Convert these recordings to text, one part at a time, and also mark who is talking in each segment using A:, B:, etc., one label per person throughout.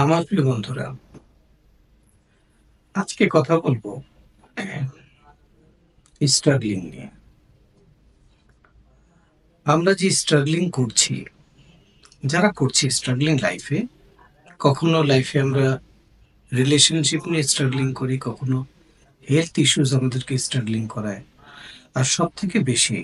A: আমার প্রিয় বন্ধুরা, আজকে কথা বলবো স্ট্রাগলিং নিয়ে। আমরা যে স্ট্রাগলিং করছি, যারা করছি স্ট্রাগলিং লাইফে, কখনো লাইফে আমরা রিলেশনশিপ নিয়ে স্ট্রাগলিং করি, কখনো হেলথ ইস্যুস আমাদেরকে স্ট্রাগলিং করায়, আর সব থেকে বেশি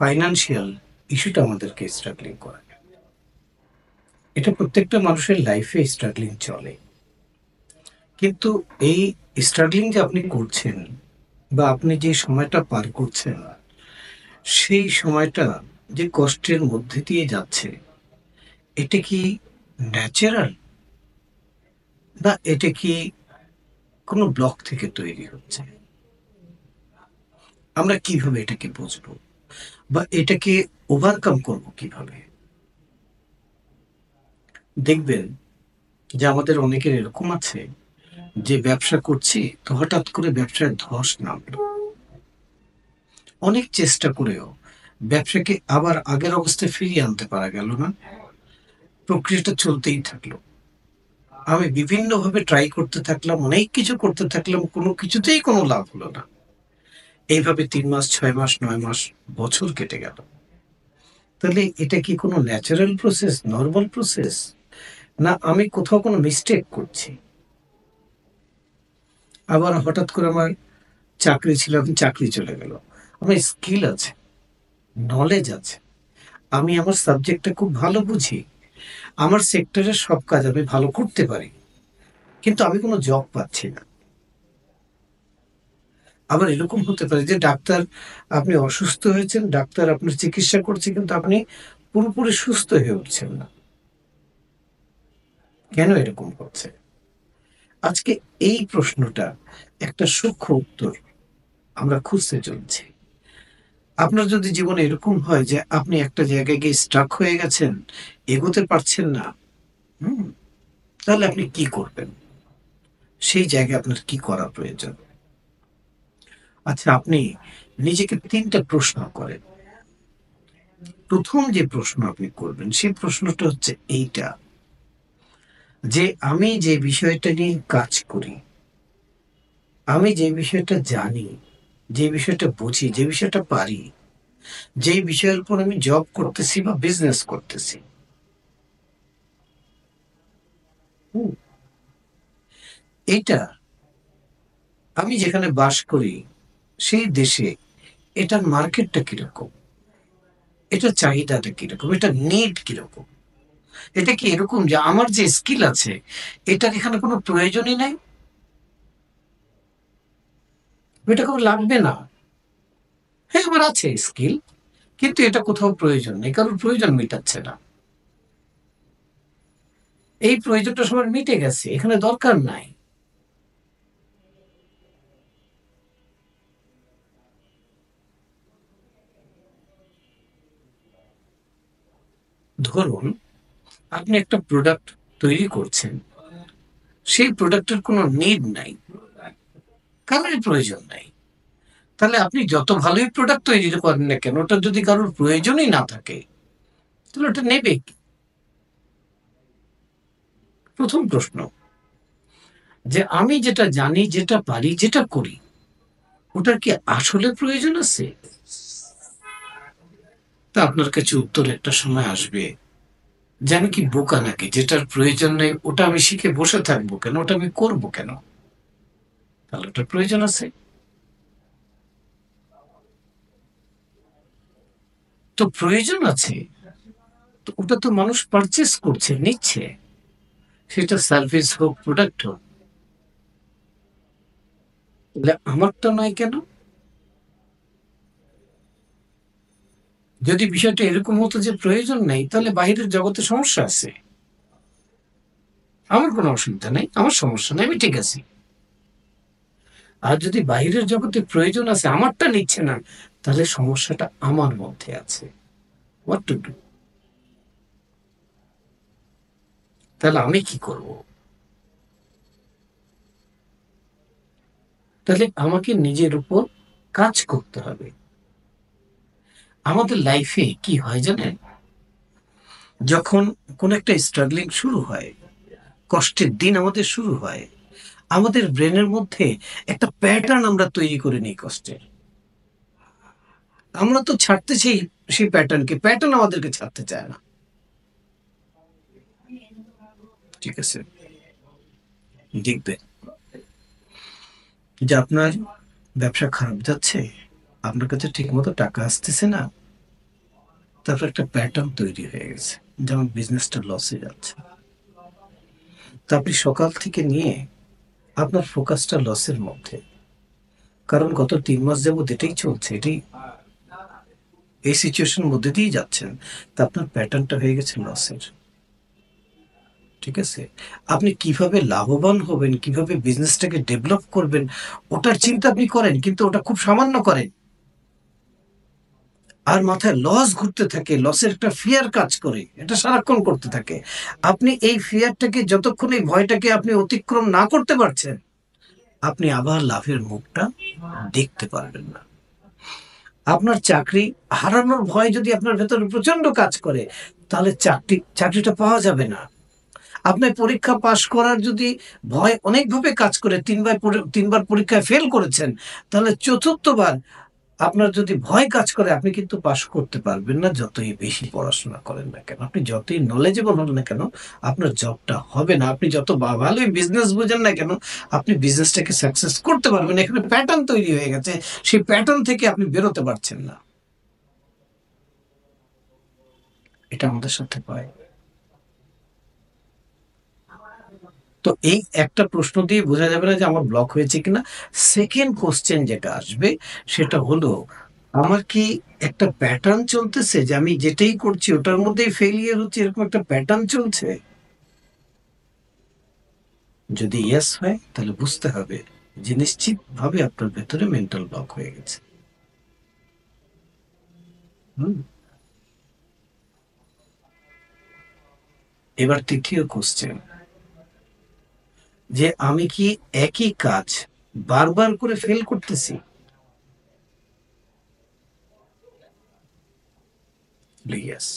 A: ফাইন্যান্সিয়াল ইস্যুটা আমাদেরকে স্ট্রাগলিং করায়। এটা প্রত্যেকটা মানুষের লাইফে স্ট্রাগলিং চলে, কিন্তু এই স্ট্রাগলিং যে আপনি করছেন বা আপনি যে সময়টা পার করছেন, সেই সময়টা যে কষ্টের মধ্যে দিয়ে যাচ্ছে, এটা কি ন্যাচারাল, না এটা কি কোনো ব্লক থেকে তৈরি হচ্ছে? আমরা কিভাবে এটাকে বুঝবো বা এটাকে ওভারকাম করব কিভাবে? দেখবেন যে আমাদের অনেকের এরকম আছে যে ব্যবসা করছি, তো হঠাৎ করে ব্যবসায় ধস নামলো। অনেক চেষ্টা করেও ব্যবসাকে আবার আগের অবস্থায় ফিরিয়ে আনতে পারা গেল না। প্রক্রিয়াটা চলতেই থাকলো। আমি বিভিন্নভাবে ট্রাই করতে থাকলাম, অনেক কিছু করতে থাকলাম, কোনো কিছুতেই কোনো লাভ হলো না। এইভাবে ৩ মাস, ৬ মাস, ৯ মাস, বছর কেটে গেল। তাহলে এটা কি কোনো ন্যাচারাল প্রসেস, নরমাল প্রসেস? না আমি কোথাও কোনো মিস্টেক করছি? আবার হঠাৎ করে আমার চাকরি ছিল, এখন চাকরি চলে গেল। আমার স্কিল আছে, নলেজ আছে। আমি আমার সাবজেক্টটা খুব ভালো বুঝি। আমার সেক্টরের সব কাজ আমি ভালো করতে পারি। কিন্তু আমি কোনো জব পাচ্ছি না। আবার এরকম হতে পারে যে ডাক্তার, আপনি অসুস্থ হয়েছেন, ডাক্তার আপনার চিকিৎসা করছে, কিন্তু আপনি পুরোপুরি সুস্থ হয়ে উঠছেন না। কেন এরকম হচ্ছে? আজকে এই প্রশ্নটা একটা সূক্ষ্ম উত্তর আমরা খুঁজতে চলছি। আপনার যদি জীবনে এরকম হয় যে আপনি একটা জায়গায় গিয়ে স্টাক হয়ে গেছেন, এগোতে পারছেন না, হুম? তাহলে আপনি কি করবেন? সেই জায়গায় আপনার কি করা প্রয়োজন? আচ্ছা, আপনি নিজেকে ৩ টা প্রশ্ন করেন। ১ম যে প্রশ্ন আপনি করবেন, সেই প্রশ্নটা হচ্ছে এইটা, যে আমি যে বিষয়টা নিয়ে কাজ করি, আমি যে বিষয়টা জানি, যে বিষয়টা বুঝি, যে বিষয়টা পারি, যেই বিষয়ের উপর আমি জব করতেছি বা বিজনেস করতেছি, হুম? এইটা আমি যেখানে বাস করি, সেই দেশে এটার মার্কেটটা কিরকম? এটার চাহিদাটা কিরকম? এটার নিড কিরকম? এটা কি এরকম যে আমার যে স্কিল আছে, এটার এখানে কোনো প্রয়োজনই নাই? এটা কারো লাগবে না? হ্যাঁ, আমার আছে স্কিল, কিন্তু এটা কোথাও প্রয়োজন নেই। কারোর প্রয়োজন মেটাচ্ছে না। এই প্রয়োজনটা সবার মিটে গেছে। এখানে দরকার নাই। ধরুন, আপনি একটা প্রোডাক্ট তৈরি করছেন। সেই প্রোডাক্টের কোনো নিড নাই। কারোরই প্রয়োজন নাই। তাহলে আপনি যত ভালোই প্রোডাক্ট তৈরি করেন না কেন, ওটার যদি কারোর প্রয়োজনই না থাকে, তাহলে ওটা নেবে কি? ১ম প্রশ্ন, যে আমি যেটা জানি, যেটা পারি, যেটা করি, ওটার কি আসলে প্রয়োজন আছে? তা আপনার কাছে উত্তর একটা সময় আসবে যে আমি কি বোকা নাকি? যেটার প্রয়োজন নেই ওটা আমি শিখে বসে থাকবো কেন? ওটা আমি করব কেন? তাহলে ওটার প্রয়োজন আছে। তো প্রয়োজন আছে, তো ওটা তো মানুষ পারচেজ করছে, নিচ্ছে। সেটা সার্ভিস হোক, প্রোডাক্ট হোক। তাহলে আমারটা নয় কেন? যদি বিষয়টা এরকম হতো যে প্রয়োজন নেই, তাহলে বাহিরের জগতে সমস্যা আছে। আমার কোনো অসুবিধা নাই, আমার সমস্যা নাই, আমি ঠিক আছি। আর যদি বাহিরের জগতে প্রয়োজন আছে, আমারটা নিচ্ছে না, তাহলে সমস্যাটা আমার মধ্যে আছে। What to do? তাহলে আমি কি করব? তাহলে আমাকে নিজের উপর কাজ করতে হবে। আমাদের লাইফে কি হয় জানেন? যখন কোন একটা স্ট্রাগলিং শুরু হয়, কষ্টের দিন আমাদের শুরু হয়, আমাদের ব্রেনের মধ্যে একটা প্যাটার্ন আমরা তৈরি করে নিই কষ্টের। আমরা তো ছাড়তে চাই সেই প্যাটার্নকে, প্যাটার্ন আমাদেরকে ছাড়তে চায় না। ঠিক আছে, দেখবেন যে আপনার ব্যবসা খারাপ যাচ্ছে, আপনার কাছে ঠিক মতো টাকা আসতেছে না, তারপর একটা প্যাটার্ন তৈরি হয়ে গেছে, যেমন বিজনেসটা লসে যাচ্ছে। তা আপনি সকাল থেকে নিয়ে আপনার ফোকাসটা লসের মধ্যে, কারণ গত 3 মাস যাবত এটাই চলছে, এটাই এই সিচুয়েশনের মধ্যে দিয়ে যাচ্ছেন, তা আপনার প্যাটার্নটা হয়ে গেছে লসের। ঠিক আছে, আপনি কিভাবে লাভবান হবেন, কিভাবে বিজনেসটাকে ডেভেলপ করবেন, ওটার চিন্তা আপনি করেন, কিন্তু ওটা খুব সামান্য করেন, আর মাথায় লস ঘুরতে থাকে, লসের একটা ফিয়ার কাজ করে, এটা সারাক্ষণ করতে থাকে। আপনি এই ফিয়ারটাকে, যতক্ষণ এই ভয়টাকে আপনি অতিক্রম না করতে পারছেন, আপনি আবার লাভের মুখটা দেখতে পারবেন না। আপনার চাকরি হারানোর ভয় যদি আপনার ভেতরে প্রচন্ড কাজ করে, তাহলে চাকরিটা পাওয়া যাবে না। আপনার পরীক্ষা পাশ করার যদি ভয় অনেকভাবে কাজ করে, তিনবার পরীক্ষায় ফেল করেছেন, তাহলে চতুর্থবার আপনার যদি ভয় কাজ করে, আপনি কিন্তু পাশ করতে পারবেন না, যতই বেশি পড়াশোনা করেন না কেন, আপনি যতই নলেজেবল হন না কেন, আপনার জবটা হবে না। আপনি যত ভালোই বিজনেস বুঝেন না কেন, আপনি বিজনেসটাকে সাকসেস করতে পারবেন না। এখানে প্যাটার্ন তৈরি হয়ে গেছে, সেই প্যাটার্ন থেকে আপনি বেরোতে পারছেন না। এটা আমাদের সাথে হয়। তো এই একটা প্রশ্ন দিয়ে বোঝা যাবে না যে আমার ব্লক হয়েছে কিনা। সেকেন্ড কোশ্চেন যেটা আসবে, সেটা হলো, আমার কি একটা প্যাটার্ন চলতেছে, যে আমি যেটাই করছি ওটার মধ্যেই ফেলিয়ার হচ্ছে, এরকম একটা প্যাটার্ন চলছে? যদি ইয়েস হয়, তাহলে বুঝতে হবে যে নিশ্চিত ভাবে আপনার ভেতরে মেন্টাল ব্লক হয়ে গেছে। হুম। এবার তৃতীয় কোশ্চেন, যে আমি কি একই কাজ বারবার করে ফেল করতেছি? ইয়েস।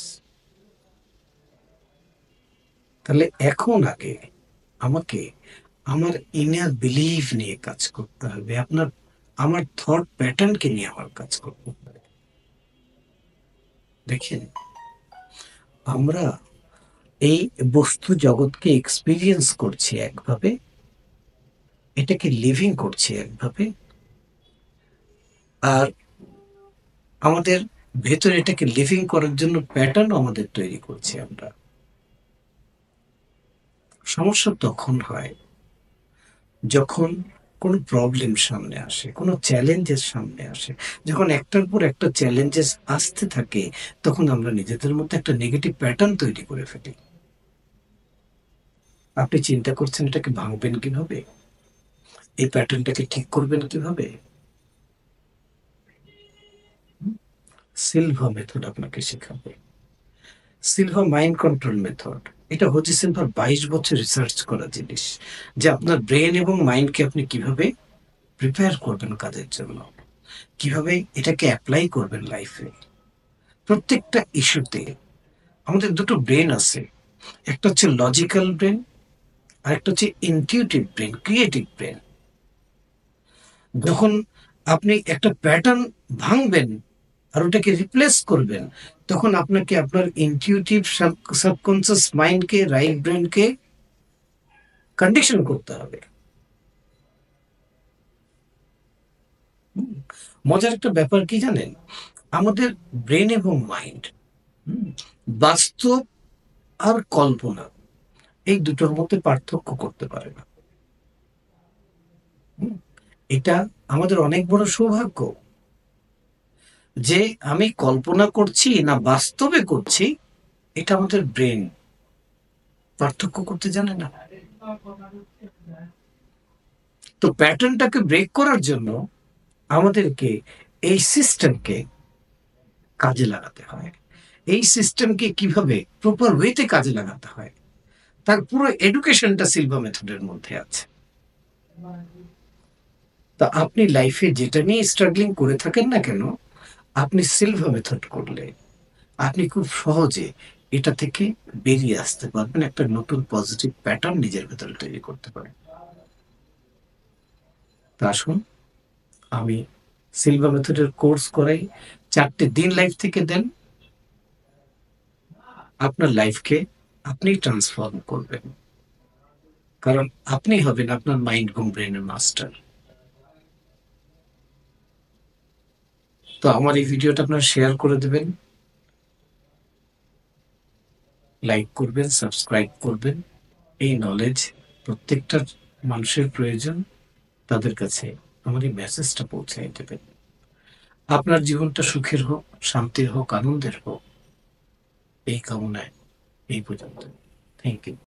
A: তাহলে এখন আগে আমাকে আমার ইনার বিলিভ নিয়ে কাজ করতে হবে, আমার থট প্যাটার্নকে নিয়ে আমার কাজ করতে হবে। দেখেন, আমরা এই বস্তু জগৎকে এক্সপিরিয়েন্স করছি একভাবে, এটাকে লিভিং করছি একভাবে, আর আমাদের ভেতরে এটাকে লিভিং করার জন্য প্যাটার্ন আমাদের তৈরি করছি আমরা। সমস্যা তখন হয় যখন কোনো প্রবলেম সামনে আসে, কোনো চ্যালেঞ্জেস সামনে আসে। যখন একটার পর একটা চ্যালেঞ্জেস আসতে থাকে, তখন আমরা নিজেদের মধ্যে একটা নেগেটিভ প্যাটার্ন তৈরি করে ফেলি। আপনি চিন্তা করছেন এটাকে ভাঙবেন কিভাবে, এই প্যাটার্নটাকে ঠিক করবেন কিভাবে। সিলভা মেথড আপনাকে শেখাবে, সিলভা মাইন্ড কন্ট্রোল মেথড। এটা হচ্ছে সিলভার 22 বছর রিসার্চ করা জিনিস, যে আপনার ব্রেন এবং মাইন্ডকে আপনি কিভাবে প্রিপেয়ার করবেন কাজের জন্য, কিভাবে এটাকে অ্যাপ্লাই করবেন লাইফে। প্রত্যেকটা ইস্যুতে আমাদের দুটো ব্রেন আছে, একটা হচ্ছে লজিক্যাল ব্রেন, আর একটা হচ্ছে ইনটিউটিভ ব্রেন, ক্রিয়েটিভ ব্রেন। যখন আপনি একটা প্যাটার্ন ভাঙবেন আর ওটাকে রিপ্লেস করবেন, তখন আপনাকে আপনার ইনটিউটিভ সাবকনসিয়াস মাইন্ডকে, রাইট ব্রেনকে কন্ডিশন করতে হবে। মজার একটা ব্যাপার কি জানেন, আমাদের ব্রেন এবং মাইন্ড, বাস্তব আর কল্পনা, এই দুটোর মধ্যে পার্থক্য করতে পারে না। এটা আমাদের অনেক বড় সৌভাগ্য যে আমি কল্পনা করছি না বাস্তবে করছি, এটা আমাদের ব্রেন পার্থক্য করতে জানে না। তো প্যাটার্নটাকে ব্রেক করার জন্য আমাদেরকে এই সিস্টেমকে কাজে লাগাতে হয়। এই সিস্টেমকে কিভাবে প্রপার ওয়েতে কাজে লাগাতে হয়, তার পুরো এডুকেশনটা সিলভা মেথডের মধ্যে আছে। তা আপনি লাইফে যেটা নিয়ে স্ট্রাগলিং করে থাকেন না কেন, আপনি সিলভা মেথড করলে আপনি খুব সহজে এটা থেকে বেরিয়ে আসতে পারবেন, একটা নতুন পজিটিভ প্যাটার্ন নিজের ভেতরে তৈরি করতে পারেন। তা আসুন, আমি সিলভা মেথডের কোর্স করাই, 4টে দিন লাইফ থেকে দেন, আপনার লাইফকে আপনি ট্রান্সফর্ম করবেন, কারণ আপনি হবেন আপনার মাইন্ড এবং ব্রেনের মাস্টার। তো আমার এই ভিডিওটা আপনারা শেয়ার করে দেবেন, লাইক করবেন, সাবস্ক্রাইব করবেন। এই নলেজ প্রত্যেকটা মানুষের প্রয়োজন, তাদের কাছে আমার এই মেসেজটা পৌঁছায় দেবেন। আপনার জীবনটা সুখের হোক, শান্তির হোক, আনন্দের হোক, এই কামনায় এই পর্যন্ত। Thank you.